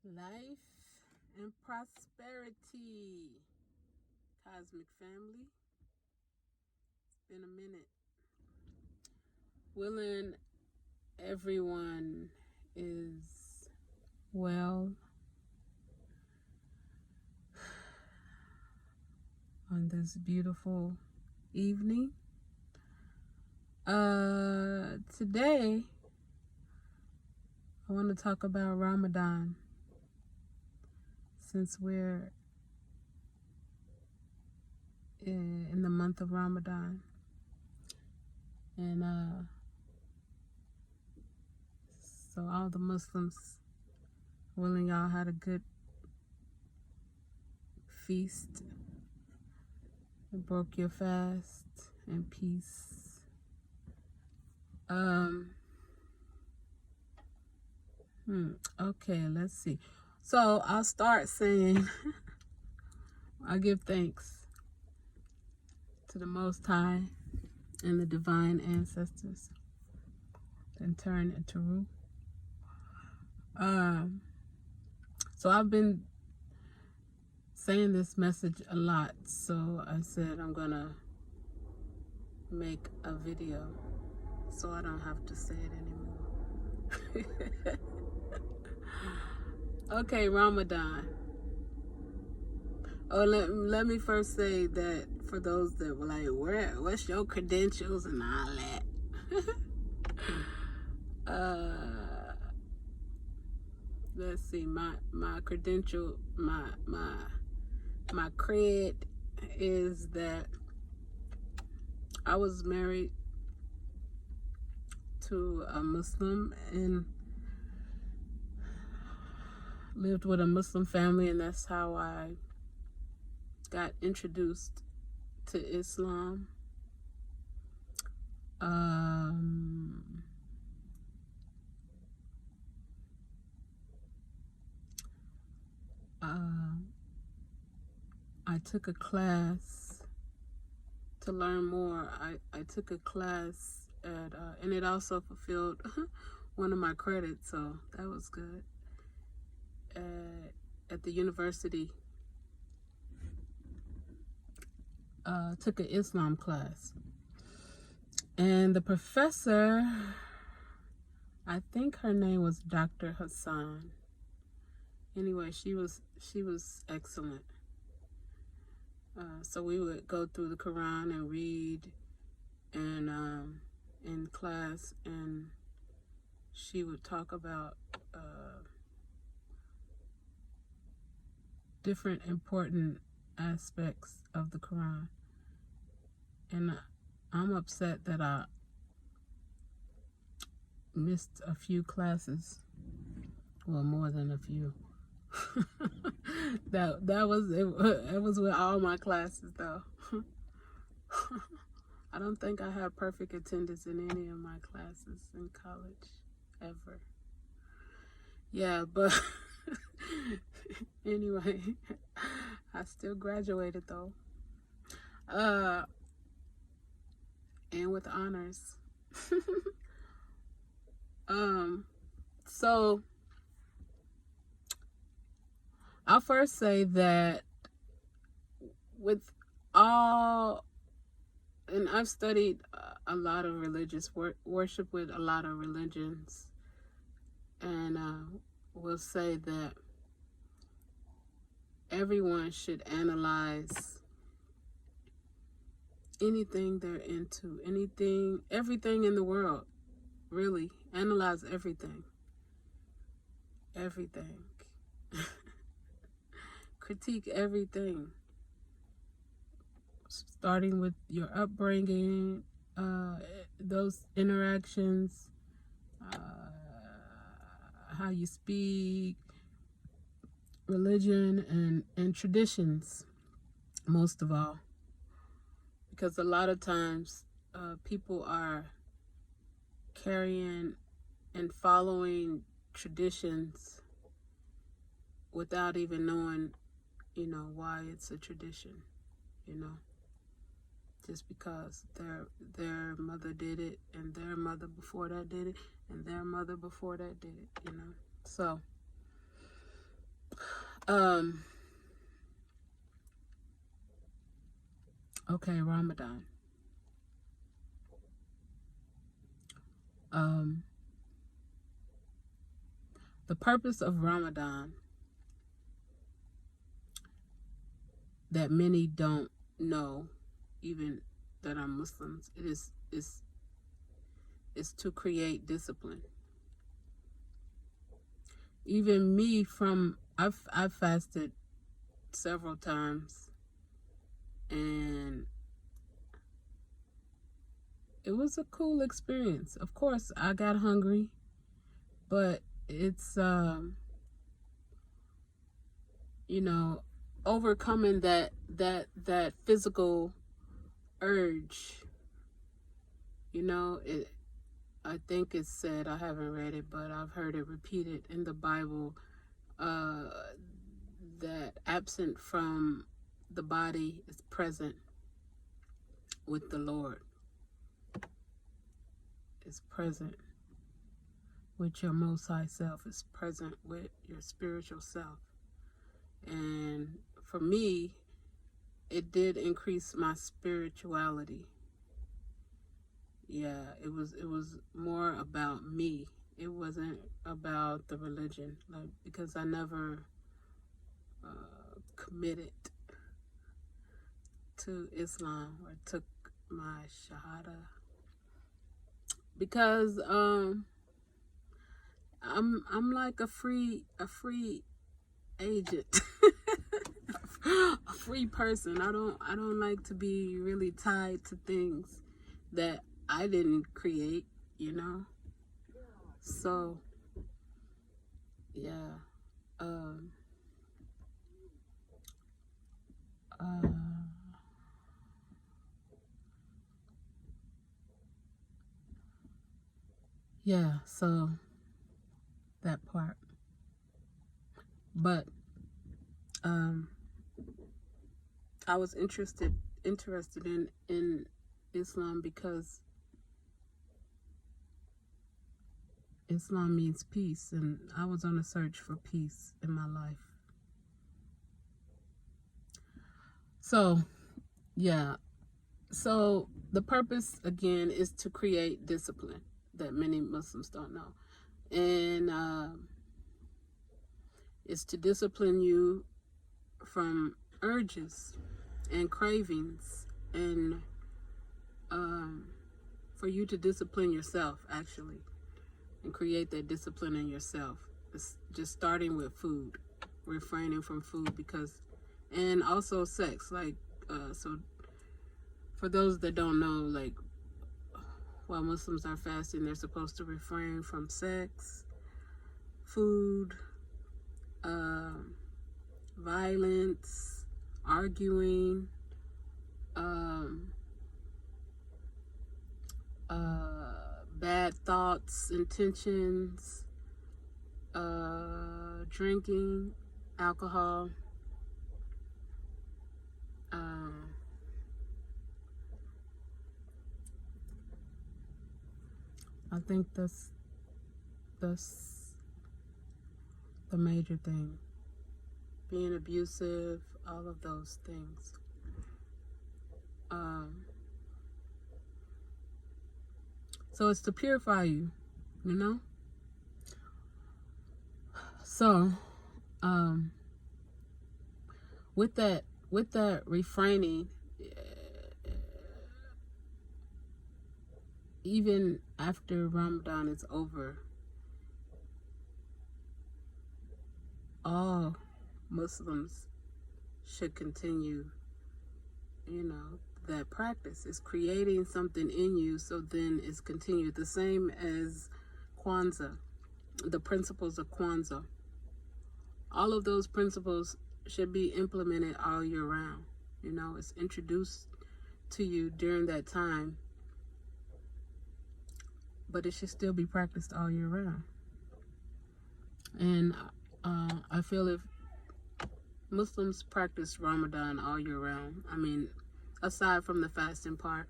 Life and prosperity, cosmic family. It's been a minute. Willing everyone is well on this beautiful evening. Today I want to talk about Ramadan, since we're in the month of Ramadan. And so all the Muslims, willing y'all had a good feast and broke your fast in peace. Okay, let's see. So I'll start saying I give thanks to the Most High and the divine ancestors, then turn into Ru. So I've been saying this message a lot, so I said I'm gonna make a video so I don't have to say it anymore. Okay, Ramadan. Oh, let me first say that for those that were like, what's your credentials and all that? Let's see, my credential, my cred is that I was married to a Muslim and lived with a Muslim family, and that's how I got introduced to Islam. I took a class to learn more. I took a class at, and it also fulfilled one of my credits, so that was good. At the university, took an Islam class, and the professor, I think her name was Dr. Hassan. Anyway, she was excellent. So we would go through the Quran and read, and in class, and she would talk about different important aspects of the Quran. And I'm upset that I missed a few classes. Well, more than a few. that was it. It was with all my classes, though. I don't think I had perfect attendance in any of my classes in college ever. Yeah, but anyway, I still graduated though, and with honors. So I'll first say that with all, and I've studied a lot of religious worship with a lot of religions, and will say that everyone should analyze anything they're into, everything in the world. Really, analyze everything. Critique everything, starting with your upbringing, those interactions, how you speak, religion, and traditions, most of all. Because a lot of times people are carrying and following traditions without even knowing, why it's a tradition, just because their mother did it, and their mother before that did it, and their mother before that did it, So Um, okay, Ramadan. Um, the purpose of Ramadan that many don't know, even that are Muslims, it is to create discipline. Even me, I've fasted several times, and it was a cool experience. Of course, I got hungry, but it's you know, overcoming that physical urge. I think it's said, I haven't read it, but I've heard it repeated in the Bible, uh, that absent from the body is present with the Lord. Is present with your Most High Self. Is present with your spiritual self. And for me, it did increase my spirituality. Yeah, it was more about me. It wasn't about the religion, like, because I never committed to Islam or took my shahada, because I'm like a free agent. A free person. I don't like to be really tied to things that I didn't create, So yeah. Um uh yeah, so that part. But um I was interested in Islam because Islam means peace, and I was on a search for peace in my life. So, yeah. So, the purpose, again, is to create discipline that many Muslims don't know. And it's to discipline you from urges and cravings, and for you to discipline yourself, actually, and create that discipline in yourself. It's just starting with food, refraining from food, and also sex. Like, so for those that don't know, like, while Muslims are fasting, they're supposed to refrain from sex, food, violence, arguing, bad thoughts, intentions, drinking, alcohol. I think that's the major thing. Being abusive, all of those things. So it's to purify you, you know? So, with that refraining, even after Ramadan is over, all Muslims should continue, that practice. Is creating something in you, so then it's continued. The same as Kwanzaa, the principles of Kwanzaa. All of those principles should be implemented all year round. It's introduced to you during that time, but it should still be practiced all year round. And I feel if Muslims practice Ramadan all year round, I mean, aside from the fasting part,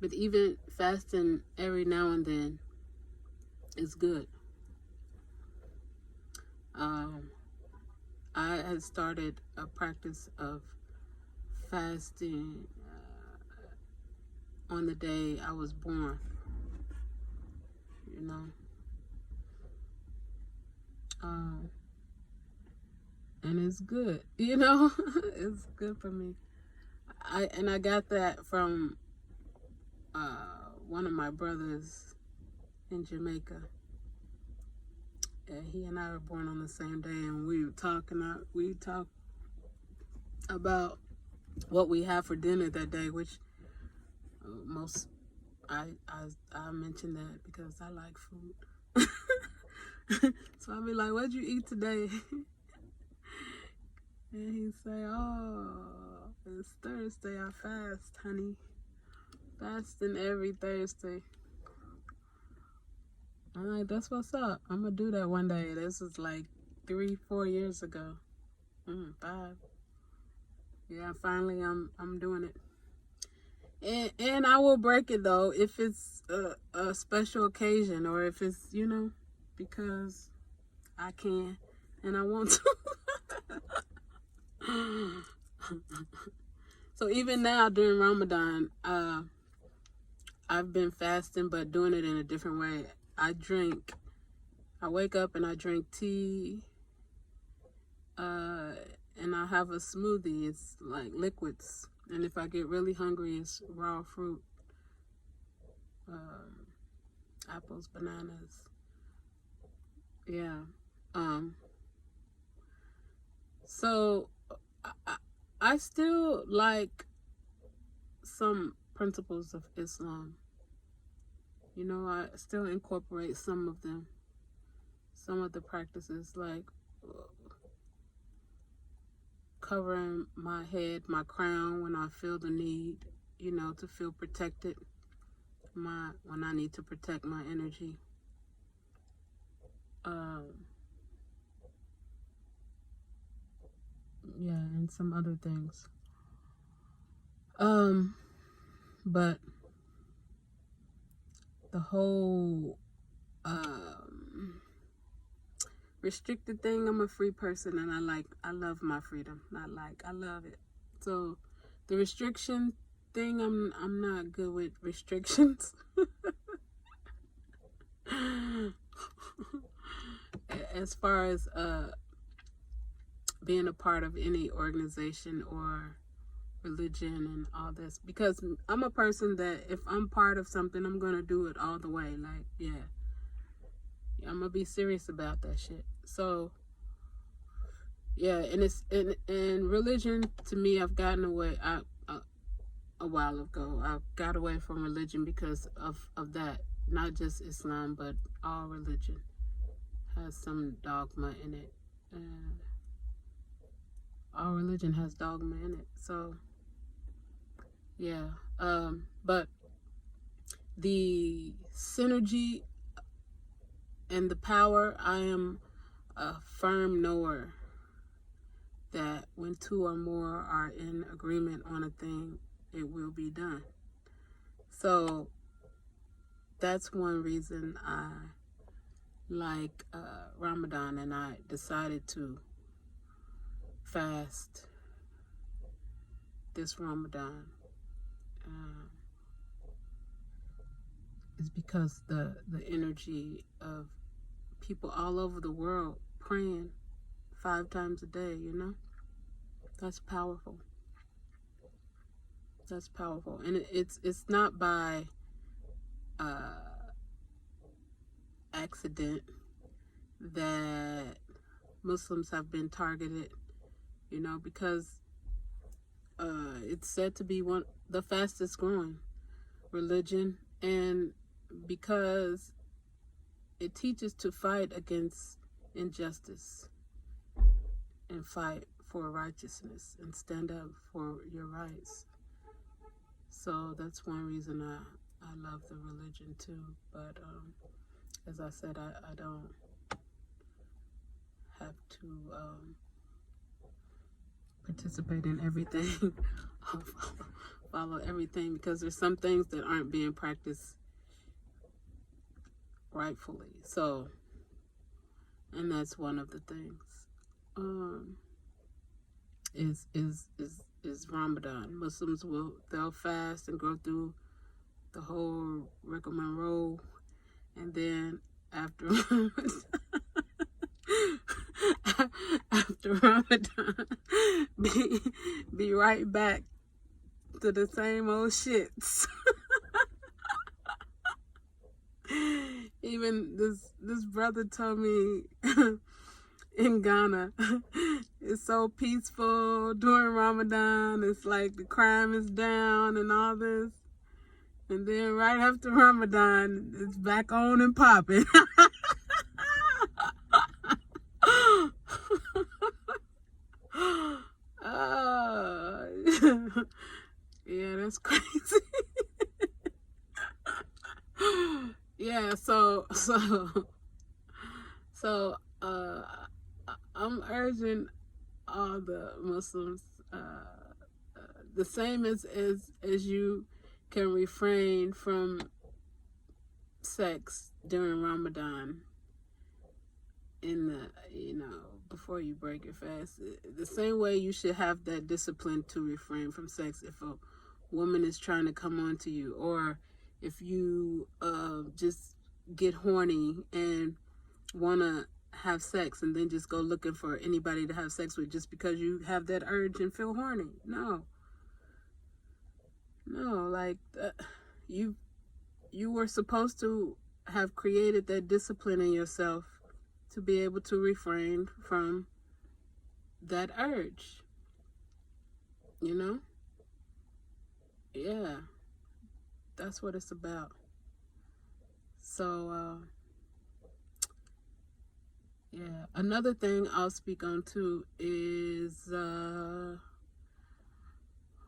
but even fasting every now and then is good. I had started a practice of fasting on the day I was born, you know. And it's good, you know. It's good for me. I got that from one of my brothers in Jamaica. He and I were born on the same day, and we talked about what we have for dinner that day, which most I mentioned that because I like food. So I'll be like, "What'd you eat today?" And he say, "Oh, it's Thursday. I fast, honey. Fasting every Thursday." I'm like, "That's what's up. I'm gonna do that one day." This was like 3-4 years ago. 5. Yeah, finally I'm doing it. And I will break it though if it's a special occasion, or if it's, you know, because I can and I want to. So even now during Ramadan, I've been fasting but doing it in a different way. I wake up and I drink tea, and I have a smoothie. It's like liquids. And if I get really hungry, it's raw fruit, apples, bananas. Yeah. So I still like some principles of Islam. You know, I still incorporate some of them, some of the practices, like covering my head, my crown when I feel the need, you know, to feel protected, when I need to protect my energy. Yeah, and some other things. But the whole restricted thing, I'm a free person, and I love my freedom. I love it. So the restriction thing, I'm not good with restrictions. As far as being a part of any organization or religion and all this, because I'm a person that if I'm part of something, I'm gonna do it all the way. Like, yeah, I'm gonna be serious about that shit. So yeah, and it's in religion, to me, I've gotten away. A while ago, I got away from religion because of that. Not just Islam, but all religion has some dogma in it. All religion has dogma in it. So yeah, but the synergy and the power, I am a firm knower that when 2 or more are in agreement on a thing, it will be done. So that's one reason I like Ramadan, and I decided to fast this Ramadan. Is because the energy of people all over the world praying 5 times a day, you know, that's powerful. That's powerful. And it's not by accident that Muslims have been targeted, you know, because it's said to be the fastest growing religion, and because it teaches to fight against injustice and fight for righteousness and stand up for your rights. So that's one reason I love the religion too. But as I said, I don't have to participate in everything, follow everything, because there's some things that aren't being practiced rightfully. So, and that's one of the things. is Ramadan. Muslims they'll fast and go through the whole rigmarole, and then after after Ramadan, be right back to the same old shits. Even this brother told me in Ghana, it's so peaceful during Ramadan. It's like the crime is down and all this. And then right after Ramadan, it's back on and popping. Yeah, that's crazy. Yeah, so I'm urging all the Muslims, the same as you can refrain from sex during Ramadan in the before you break your fast. The same way you should have that discipline to refrain from sex if a woman is trying to come on to you, or if you just get horny and want to have sex and then just go looking for anybody to have sex with just because you have that urge and feel horny. No, like you were supposed to have created that discipline in yourself to be able to refrain from that urge, yeah, that's what it's about. So yeah, another thing I'll speak on too is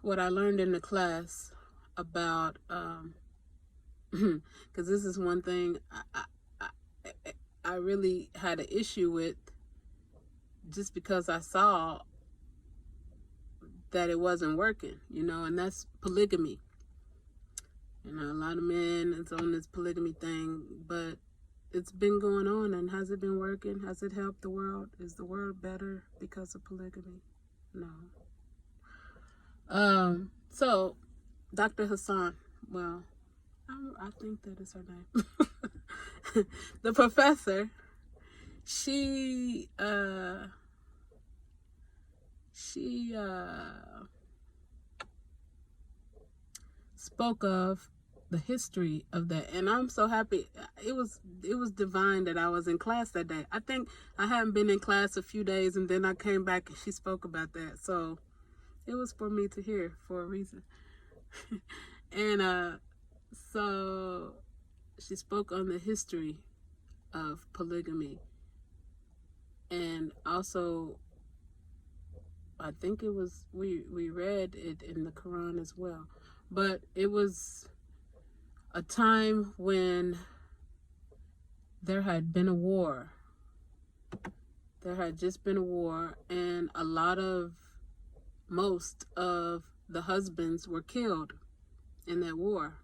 what I learned in the class about because this is one thing I really had an issue with, just because I saw that it wasn't working, and that's polygamy. A lot of men is on this polygamy thing, but it's been going on, and has it been working? Has it helped the world? Is the world better because of polygamy? No. So Dr. Hassan, well, I think that is her name. The professor, she spoke of the history of that, and I'm so happy. It was divine that I was in class that day. I think I hadn't been in class a few days, and then I came back and she spoke about that, so it was for me to hear for a reason. And so she spoke on the history of polygamy, and also I think it was we read it in the Quran as well, but it was a time when there had been a war. There had just been a war, and most of the husbands were killed in that war.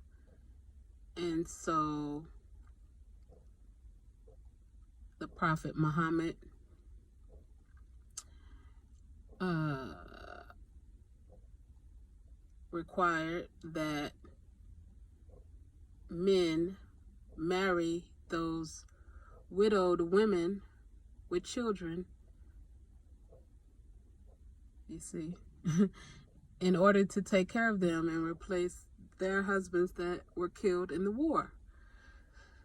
And so the Prophet Muhammad required that men marry those widowed women with children, you see, in order to take care of them and replace their husbands that were killed in the war.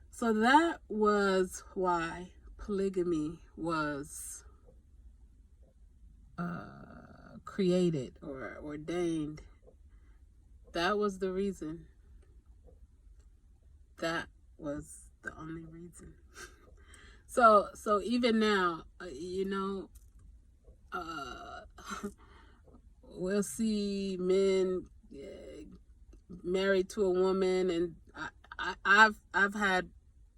So that was why polygamy was created or ordained. That was the reason. That was the only reason. So even now, we'll see men married to a woman, and I've had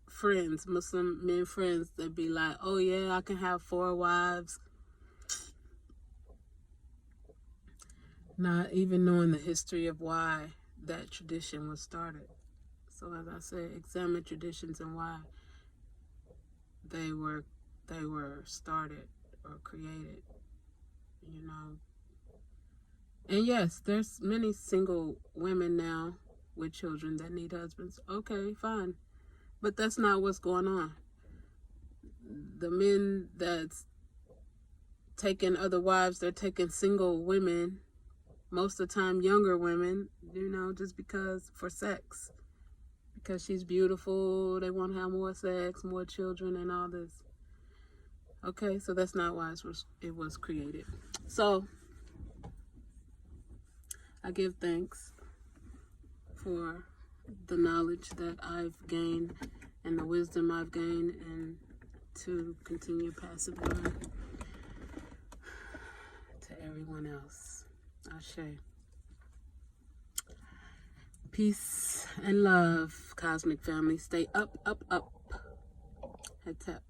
friends, Muslim men friends, that be like, "Oh yeah, I can have 4 wives," not even knowing the history of why that tradition was started. So as I said, examine traditions and why they were started or created. And yes, there's many single women now with children that need husbands. Okay, fine. But that's not what's going on. The men that's taking other wives, they're taking single women, most of the time younger women, just because for sex. Because she's beautiful, they want to have more sex, more children, and all this. Okay, so that's not why it was created. So I give thanks for the knowledge that I've gained and the wisdom I've gained, and to continue passing it on to everyone else. Ashe. Peace and love, cosmic family. Stay up, up, up. Head tap.